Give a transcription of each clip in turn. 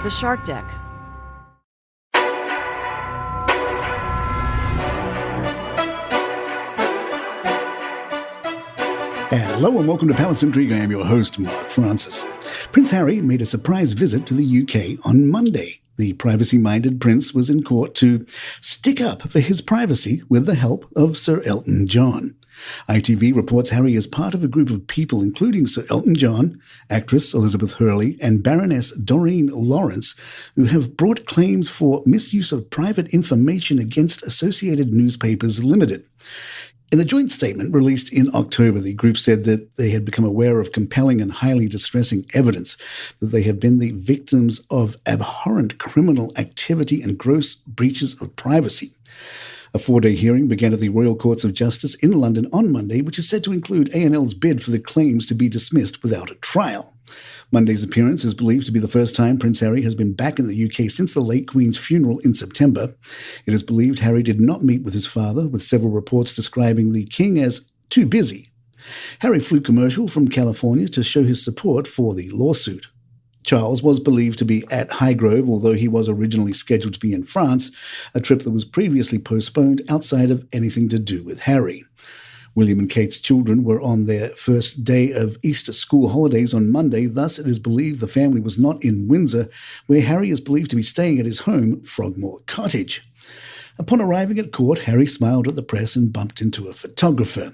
The Shark Deck. Hello and welcome to Palace Intrigue. I am your host, Mark Francis. Prince Harry made a surprise visit to the UK on Monday. The privacy-minded prince was in court to stick up for his privacy with the help of Sir Elton John. ITV reports Harry is part of a group of people including Sir Elton John, actress Elizabeth Hurley, and Baroness Doreen Lawrence, who have brought claims for misuse of private information against Associated Newspapers Limited. In a joint statement released in October, the group said that they had become aware of compelling and highly distressing evidence that they have been the victims of abhorrent criminal activity and gross breaches of privacy. A 4-day hearing began at the Royal Courts of Justice in London on Monday, which is said to include A&L's bid for the claims to be dismissed without a trial. Monday's appearance is believed to be the first time Prince Harry has been back in the UK since the late Queen's funeral in September. It is believed Harry did not meet with his father, with several reports describing the King as too busy. Harry flew commercial from California to show his support for the lawsuit. Charles was believed to be at Highgrove, although he was originally scheduled to be in France, a trip that was previously postponed outside of anything to do with Harry. William and Kate's children were on their first day of Easter school holidays on Monday. Thus, it is believed the family was not in Windsor, where Harry is believed to be staying at his home, Frogmore Cottage. Upon arriving at court, Harry smiled at the press and bumped into a photographer.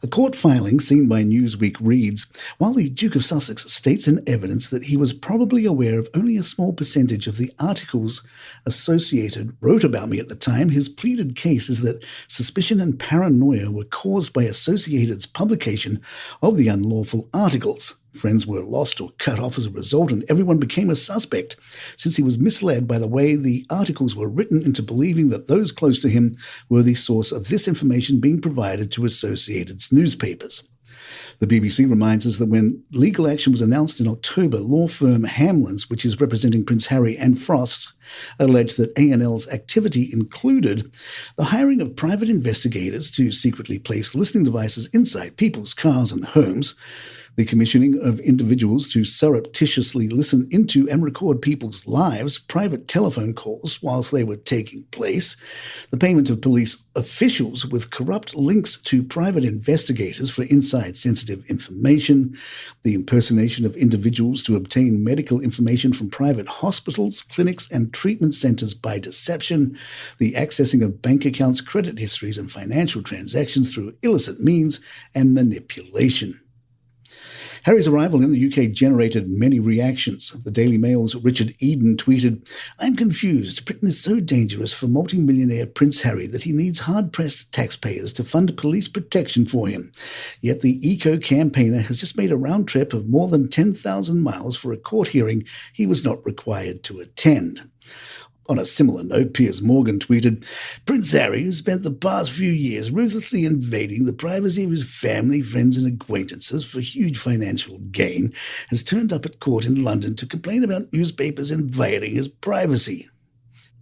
A court filing seen by Newsweek reads, while the Duke of Sussex states in evidence that he was probably aware of only a small percentage of the articles Associated wrote about me at the time, his pleaded case is that suspicion and paranoia were caused by Associated's publication of the unlawful articles. Friends were lost or cut off as a result, and everyone became a suspect, since he was misled by the way the articles were written into believing that those close to him were the source of this information being provided to Associated's newspapers. The BBC reminds us that when legal action was announced in October, law firm Hamlin's, which is representing Prince Harry and Frost, alleged that A&L's activity included the hiring of private investigators to secretly place listening devices inside people's cars and homes, the commissioning of individuals to surreptitiously listen into and record people's lives, private telephone calls whilst they were taking place, the payment of police officials with corrupt links to private investigators for inside sensitive information, the impersonation of individuals to obtain medical information from private hospitals, clinics, and treatment centers by deception, the accessing of bank accounts, credit histories, and financial transactions through illicit means, and manipulation. Harry's arrival in the UK generated many reactions. The Daily Mail's Richard Eden tweeted, I'm confused. Britain is so dangerous for multimillionaire Prince Harry that he needs hard-pressed taxpayers to fund police protection for him. Yet the eco-campaigner has just made a round trip of more than 10,000 miles for a court hearing he was not required to attend. On a similar note, Piers Morgan tweeted, Prince Harry, who spent the past few years ruthlessly invading the privacy of his family, friends and acquaintances for huge financial gain, has turned up at court in London to complain about newspapers invading his privacy.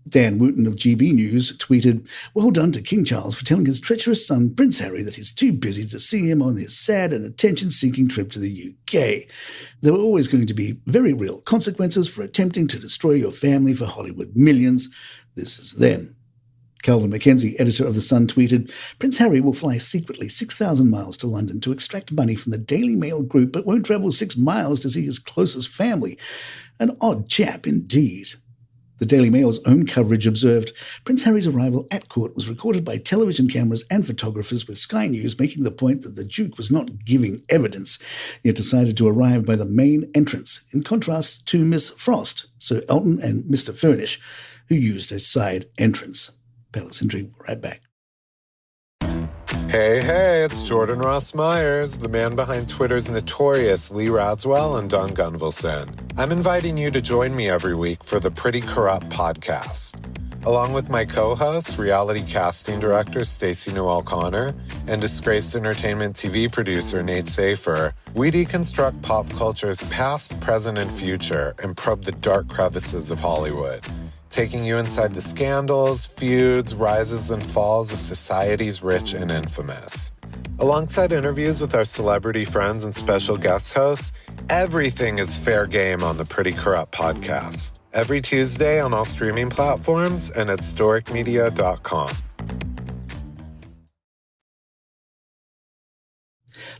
Dan Wooten of GB News tweeted, well done to King Charles for telling his treacherous son, Prince Harry, that he's too busy to see him on his sad and attention-seeking trip to the UK. There were always going to be very real consequences for attempting to destroy your family for Hollywood millions. This is them. Calvin Mackenzie, editor of The Sun, tweeted, Prince Harry will fly secretly 6,000 miles to London to extract money from the Daily Mail group, but won't travel 6 miles to see his closest family. An odd chap indeed. The Daily Mail's own coverage observed, Prince Harry's arrival at court was recorded by television cameras and photographers, with Sky News making the point that the Duke was not giving evidence, yet decided to arrive by the main entrance, in contrast to Miss Frost, Sir Elton and Mr. Furnish, who used a side entrance. Palace Intrigue, right back. Hey, it's Jordan Ross Myers, the man behind Twitter's notorious Lee Radswell and Don Gunvalson. I'm inviting you to join me every week for the Pretty Corrupt podcast. Along with my co-host, reality casting director Stacey Noel Connor, and disgraced entertainment TV producer Nate Safer, we deconstruct pop culture's past, present, and future and probe the dark crevices of Hollywood, taking you inside the scandals, feuds, rises, and falls of society's rich and infamous. Alongside interviews with our celebrity friends and special guest hosts, everything is fair game on the Pretty Corrupt podcast. Every Tuesday on all streaming platforms and at storicmedia.com.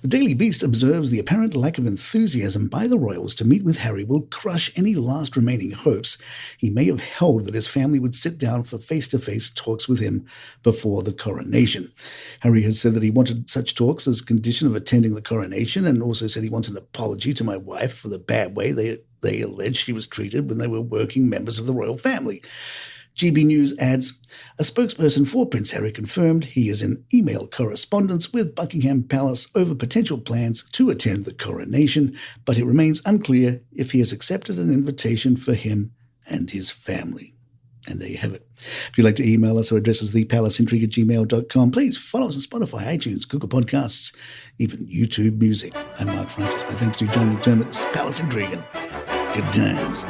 The Daily Beast observes the apparent lack of enthusiasm by the royals to meet with Harry will crush any last remaining hopes he may have held that his family would sit down for face-to-face talks with him before the coronation. Harry has said that he wanted such talks as condition of attending the coronation, and also said he wants an apology to my wife for the bad way they allege she was treated when they were working members of the royal family. GB News adds, a spokesperson for Prince Harry confirmed he is in email correspondence with Buckingham Palace over potential plans to attend the coronation, but it remains unclear if he has accepted an invitation for him and his family. And there you have it. If you'd like to email us, our address is thepalaceintrigue@gmail.com. Please follow us on Spotify, iTunes, Google Podcasts, even YouTube Music. I'm Mark Francis. My thanks to John McDermott. This is Palace Intrigue. Good times.